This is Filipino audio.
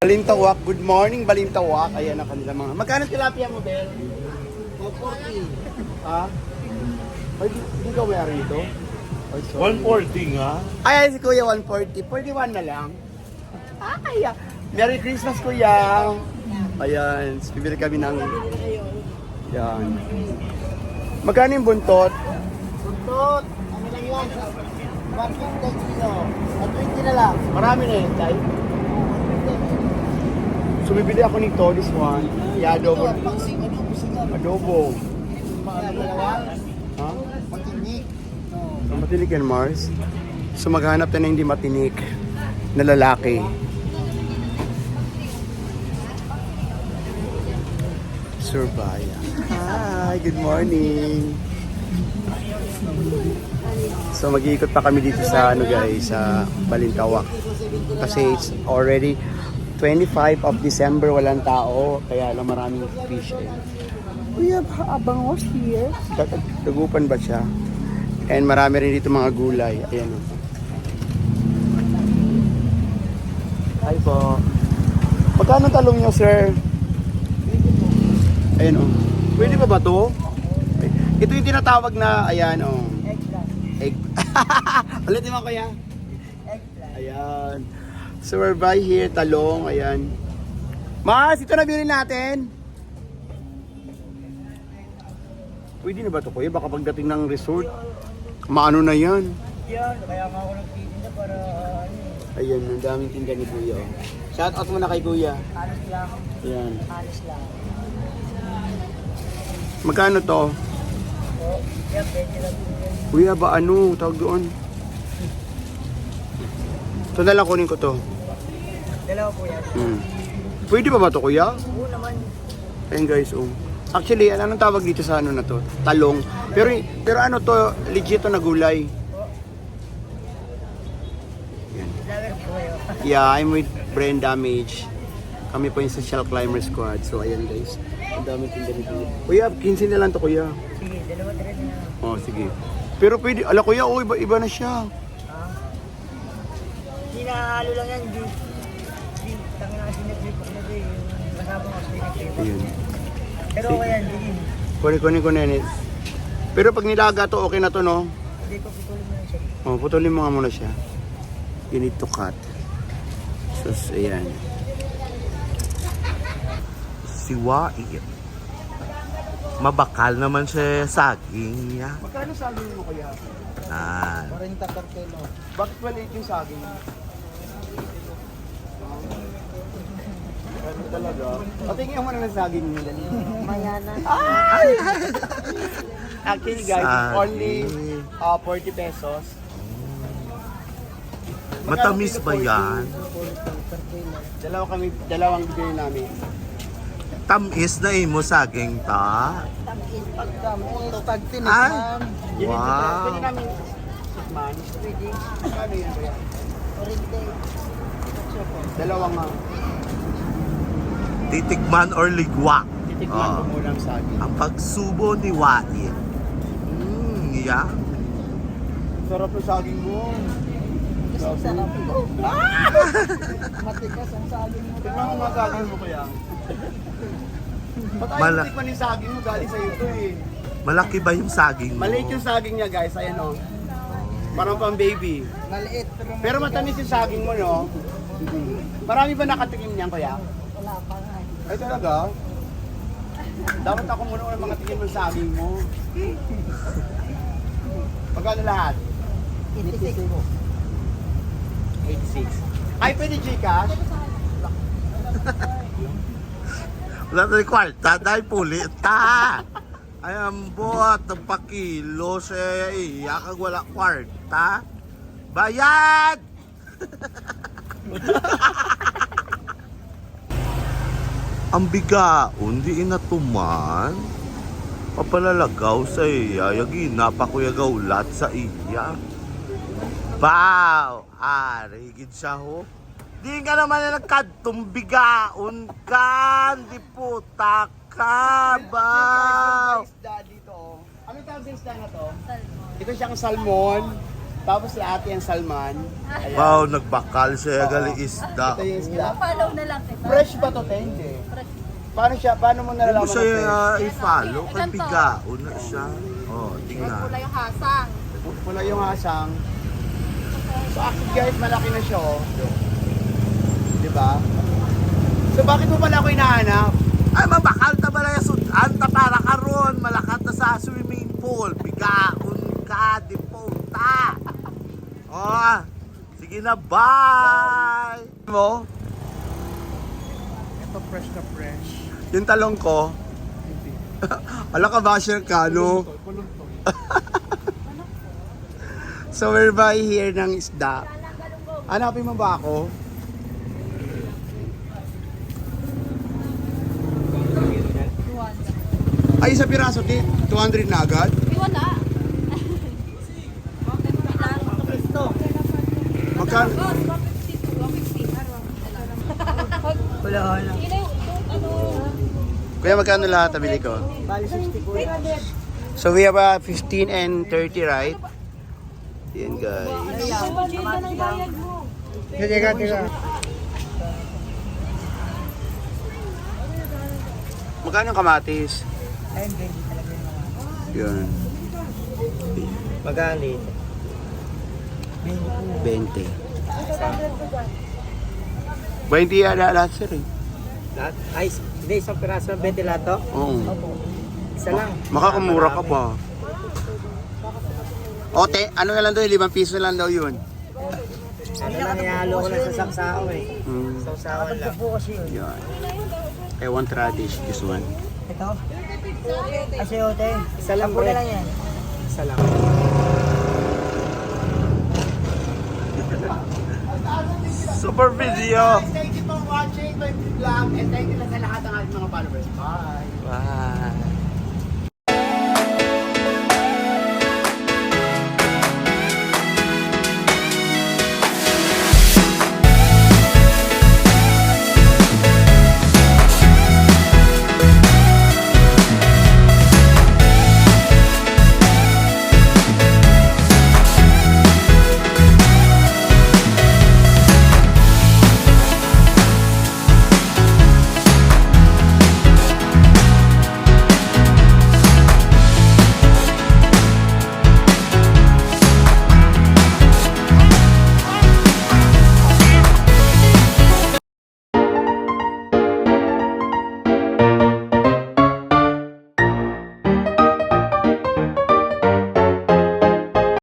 Balintawak, good morning Balintawak. Ayan ang kanila mga. Magkano tilapia mo, Bel? 140. Ha? Ay, di ka aware nito? Ay, sorry. 140 nga. Ay, si Kuya 140. 41 na lang. Ay, Merry Christmas, Kuya. Ayan, bibili kami ng... Ayan. Magkano yung buntot? Buntot. Ano lang yan? 150 kilo. 120 na lang. Marami na yun, Tay. So, bibili ako nito, this one. Yeah, adobo. Adobo. Ha? Matinik. So, matinik yan, Mars. So, maghanap tayo na hindi matinik na lalaki. Surbaya. Hi, good morning. So, mag-iikot pa kami dito sa, guys, sa Balintawak. Kasi it's already 25 of December, walang tao. Kaya lang maraming fish eh. We have abangos here. Dagupan ba siya? And marami rin dito mga gulay. Ayan o. Hi po. Magkano talong nyo, sir? Ayan o. Pwede pa ba to? Ito yung tinatawag na, ayan o. Egg. Ulitin mo, kuya. Ayan. So we're by here, talong, ayan. Mas, ito na bilhin natin. Pwede na ba ito, kuya? Baka pagdating ng resort, maano na yan. Yan, kaya nga ako nagtitinda para Ayan, ang daming tinda ni kuya. Oh. Shout out muna kay kuya. alis lang. Ayan. Alis lang. Magkano to? So, yan, pwede lang din. Kuya, ba ano? Tawag doon. Ito na lang kunin ko to. Dalawa po yan. Pwede pa ba to, kuya? Oo naman. Ayan guys, oh. Actually, anong tawag dito sa ano na to? Talong. Pero ano to, legit to na gulay. Lager po kayo. Yeah, I'm with Brain Damage. Kami po yung Social Climber Squad. So, ayan guys. Ang dami tinda ni kuya. Kuya, 15 na lang to, kuya. Sige, dalawa tres na. Oh, sige. Pero pwede, ala kuya, oh, iba na siya. Hinahalo lang yan, beef. Beef, tangin na kasi nag-beef ako na din. Kasama ko sa nag-beef. Ayun. Pero okay yan, digin. Kunin ko na yan. Pero pag nilaga to, okay na to, no? Hindi ko putulin mo na siya. Oh, putulin mo nga muna siya. You need to cut. So, ayan. Si Wai. Mabakal naman siya saging niya. Magkano saging mo kaya? Ah, 40 per kilo. Bakit 12.8 yung saging? Ano talaga? Patingin mo na ng saging niyo. Mayana. Actually guys, it's only 40 pesos. matamis ba yan? 40 per kilo. Dalawang bigay namin. Tamis na imo saging ta. Pagkamis, pag Ay. tinikman. Wow. Pwede namin tikman. Pwede. Kano yun kuya? 40. Dalawang Titikman or ligwa. titikman ko muna ang saging. Ang pagsubo ni Wai. Yeah. Sarap ng saging mo. Kasi sarap ito. Matigas ang saging mo. Tingnan mo mga saging mo kuya. Ba't ayaw Mala- mo tikman yung saging mo? Galing sa'yo ito eh. Malaki ba yung saging mo? Maliit yung saging niya guys, ayan o. Parang pang baby. Maliit Pero matamis yung saging mo, no? Marami ba nakatikim niyan, kuya? wala pa nga. Ay talaga? Dapat ako muna ng mga tingin ng saging mo. Magkano lahat? 86. 86. Ay, pwede Gcash? Wala na kwarta, dahil pulit ta. Ay, ambot, ang pakilo siya iya kag wala kwarta. Bayad! Ang bigaon, di inatuman. Papalalagaw sa iya, yagi napakuyagaw lat sa iya. Bow! Arigid siya ho. Di ka naman na nagkadtong bigaon ka, di puta ka, bow! Isda dito. Ano tawag sa isda na to? Ito siyang salmon. Tapos si ate ang salman. Ayan. Wow, nagbakal siya galing isda. Ito yung isda. Follow na lang kita. Fresh ba to, te? Hindi. Paano mo Hindi nalalaman mo na siya fresh? i-follow. Kay pigaon na siya. Oh, tingnan. Pula yung hasang. Pula yung hasang. So actually guys, malaki na siya oh. Diba? So bakit mo pala ako hinahanap? Ay, mabakal ta balay sudan ta para karon malakat na sa swimming pool. Pigaon ka, di puta. Oh, sige na, bye! Mo? Ito fresh na fresh. Yung talong ko? Ala ka basher ka, no? So we're by here ng isda. Hanapin mo ba ako? Ay, isa piraso, 200 na agad? Wala. Magkano? Wala na. Kuya, magkano lahat tabili ko? Bali 60 po. So we have 15 and 30, right? Yan guys. Teka. Magkano yung kamatis? Ayun, ganyan talaga yung mga. Yun. Magalit. 20. 20 yan lahat sir eh. Lahat? Ay, hindi, isang piraso ng 20 lahat to? Oo. Isa lang. Makakamura ka pa. Ote, ano na lang daw, 5 piso na lang daw yun. Ano lang, ihalo ko lang sa saksao eh. Mm. Sausawan lang. Po kasi yun. Yun. I want radish, this one. Ito? Kasi ote. Isa lang bro. Lang yan. Isa lang. Super video! Thank you for watching my vlog and thank you sa lahat ng ating mga followers. Bye! Bye!